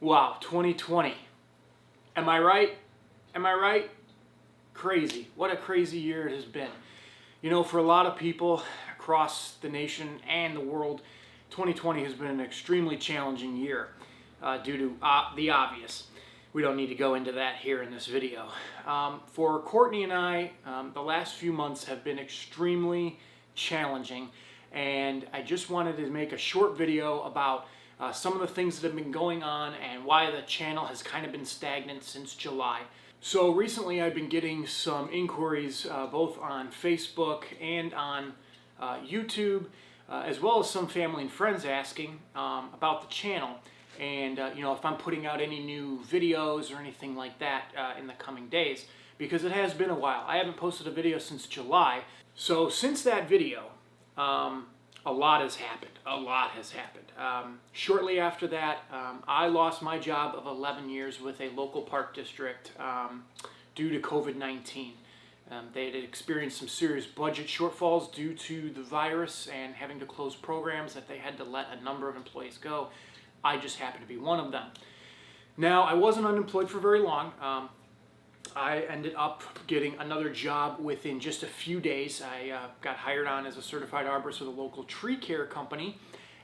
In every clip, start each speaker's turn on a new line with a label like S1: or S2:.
S1: Wow, 2020. Am I right? Am I right? Crazy. What a crazy year it has been. You know, for a lot of people across the nation and the world, 2020 has been an extremely challenging year due to the obvious. We don't need to go into that here in this video. For Courtney and I, the last few months have been extremely challenging, and I just wanted to make a short video about some of the things that have been going on and why the channel has kind of been stagnant since July. So recently I've been getting some inquiries both on Facebook and on YouTube, as well as some family and friends asking about the channel and you know, if I'm putting out any new videos or anything like that in the coming days, because it has been a while. I haven't posted a video since July. So since that video, a lot has happened. A lot has happened. Shortly after that, I lost my job of 11 years with a local park district due to COVID-19. They had experienced some serious budget shortfalls due to the virus and having to close programs that they had to let a number of employees go. I just happened to be one of them. Now, I wasn't unemployed for very long. I ended up getting another job within just a few days. I got hired on as a certified arborist with a local tree care company,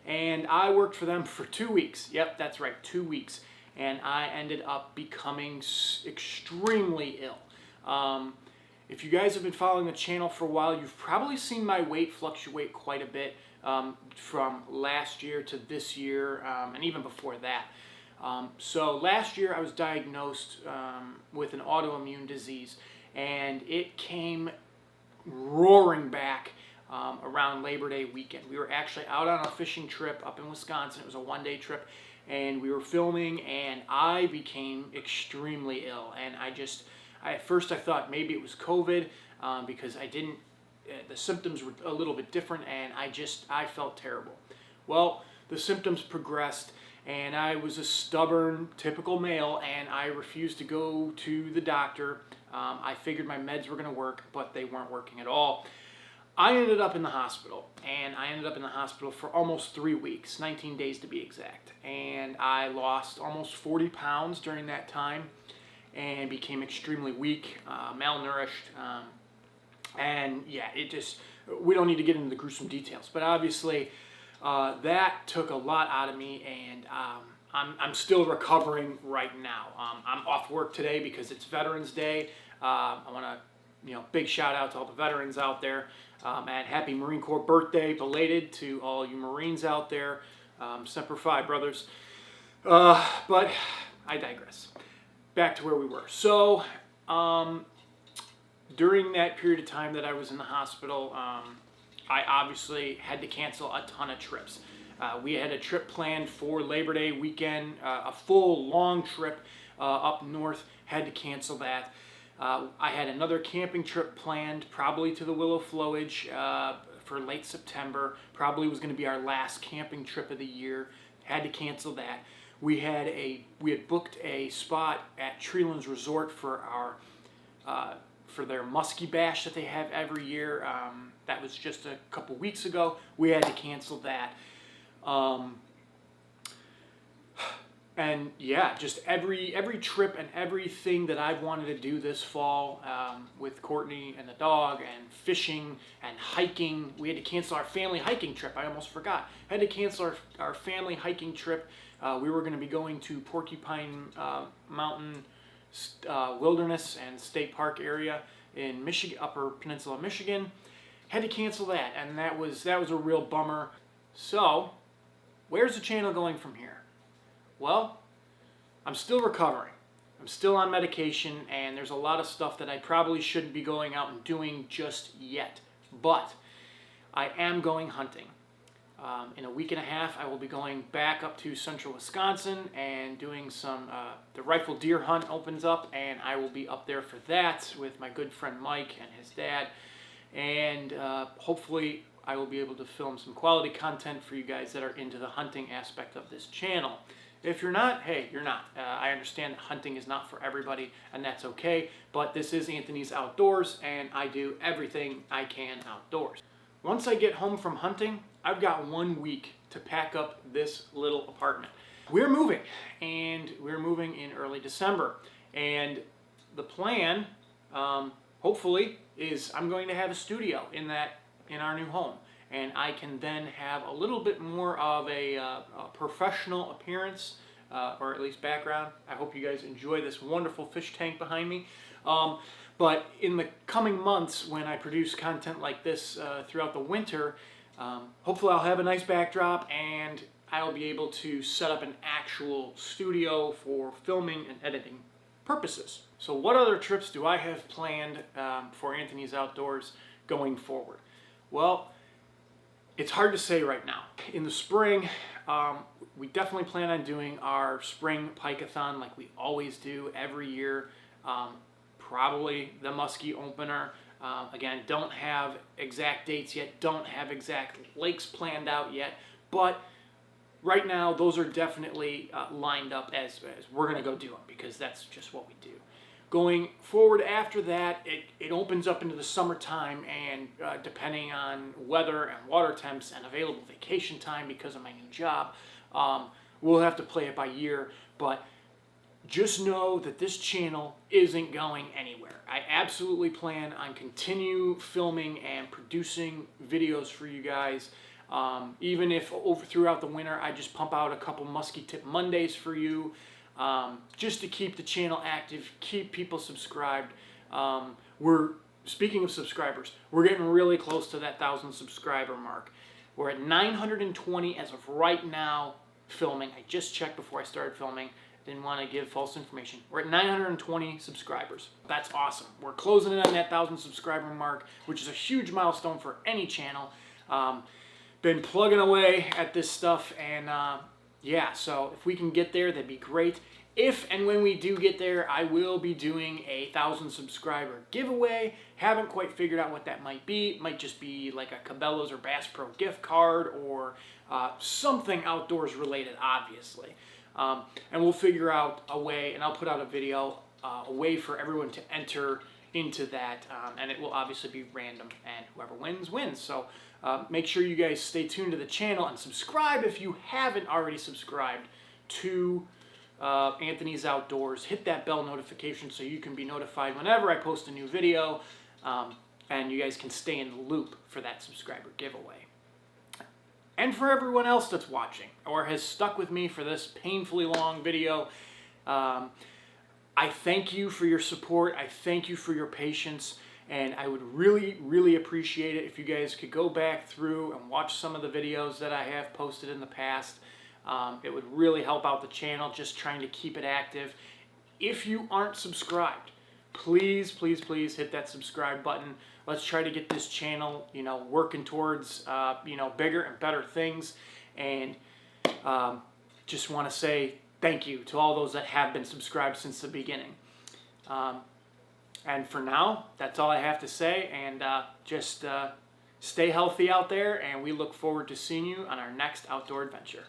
S1: and I worked for them for 2 weeks. Yep, that's right, 2 weeks. And I ended up becoming extremely ill. If you guys have been following the channel for a while, you've probably seen my weight fluctuate quite a bit from last year to this year, and even before that. So last year I was diagnosed with an autoimmune disease, and it came roaring back around Labor Day weekend. We were actually out on a fishing trip up in Wisconsin. It was a one-day trip, and we were filming, and I became extremely ill. And at first I thought maybe it was COVID because the symptoms were a little bit different, and I felt terrible. Well, the symptoms progressed, and I was a stubborn, typical male, and I refused to go to the doctor. I figured my meds were going to work, but they weren't working at all. I ended up in the hospital, and I ended up in the hospital for almost 3 weeks, 19 days to be exact. And I lost almost 40 pounds during that time and became extremely weak, malnourished, and yeah, we don't need to get into the gruesome details, but obviously that took a lot out of me, and I'm still recovering right now. I'm off work today because it's Veterans Day. I want to, big shout out to all the veterans out there, and happy Marine Corps birthday belated to all you Marines out there. Semper Fi, brothers. But I digress. Back to where we were. So during that period of time that I was in the hospital, I obviously had to cancel a ton of trips. We had a trip planned for Labor Day weekend, a full long trip up north, had to cancel that. I had another camping trip planned, probably to the Willow Flowage for late September. Probably was going to be our last camping trip of the year. Had to cancel that. We had booked a spot at Treelands Resort for their Muskie Bash that they have every year. That was just a couple weeks ago. We had to cancel that. And yeah, just every trip and everything that I've wanted to do this fall with Courtney and the dog, and fishing and hiking. We had to cancel our family hiking trip. I almost forgot. Had to cancel our family hiking trip. We were going to be going to Porcupine Mountain Wilderness and State Park area in Michigan, Upper Peninsula, Michigan. Had to cancel that, and that was a real bummer. So, where's the channel going from here? Well, I'm still recovering. I'm still on medication, and there's a lot of stuff that I probably shouldn't be going out and doing just yet. But I am going hunting. In a week and a half, I will be going back up to central Wisconsin and doing the rifle deer hunt opens up, and I will be up there for that with my good friend Mike and his dad. And hopefully I will be able to film some quality content for you guys that are into the hunting aspect of this channel. If you're not, hey, you're not. I understand that hunting is not for everybody, and that's okay, but this is Anthony's Outdoors, and I do everything I can outdoors. Once I get home from hunting, I've got 1 week to pack up this little apartment. we're moving, and we're moving in early December. And the plan, hopefully, is I'm going to have a studio in our new home, and I can then have a little bit more of a professional appearance, or at least background. I hope you guys enjoy this wonderful fish tank behind me. But in the coming months, when I produce content like this throughout the winter, hopefully I'll have a nice backdrop, and I'll be able to set up an actual studio for filming and editing purposes. So what other trips do I have planned for Anthony's Outdoors going forward? Well, it's hard to say right now. In the spring, we definitely plan on doing our spring pike-a-thon like we always do every year. Probably the Muskie opener. Again, don't have exact dates yet, don't have exact lakes planned out yet, but right now those are definitely lined up as we're going to go do them, because that's just what we do. Going forward after that, it opens up into the summertime, and depending on weather and water temps and available vacation time because of my new job, we'll have to play it by ear. But just know that this channel isn't going anywhere. I absolutely plan on continue filming and producing videos for you guys. Even if throughout the winter I just pump out a couple Muskie Tip Mondays for you, just to keep the channel active, keep people subscribed. Speaking of subscribers, we're getting really close to that 1,000 subscriber mark. We're at 920 as of right now filming. I just checked before I started filming. Didn't want to give false information. We're at 920 subscribers. That's awesome. We're closing in on that 1,000 subscriber mark, which is a huge milestone for any channel. Been plugging away at this stuff, and yeah, so if we can get there, that'd be great. If and when we do get there, I will be doing a 1,000 subscriber giveaway. Haven't quite figured out what that might be. It might just be like a Cabela's or Bass Pro gift card, or something outdoors related, obviously. And we'll figure out a way, and I'll put out a video, a way for everyone to enter into that, and it will obviously be random, and whoever wins, wins. So make sure you guys stay tuned to the channel and subscribe if you haven't already subscribed to Anthony's Outdoors. Hit that bell notification so you can be notified whenever I post a new video, and you guys can stay in the loop for that subscriber giveaway. And for everyone else that's watching or has stuck with me for this painfully long video, I thank you for your support. I thank you for your patience. And I would really, really appreciate it if you guys could go back through and watch some of the videos that I have posted in the past. It would really help out the channel, just trying to keep it active. If you aren't subscribed, please, please, please hit that subscribe button. Let's try to get this channel, working towards, bigger and better things. And just want to say thank you to all those that have been subscribed since the beginning. And for now, that's all I have to say. And just stay healthy out there, and we look forward to seeing you on our next outdoor adventure.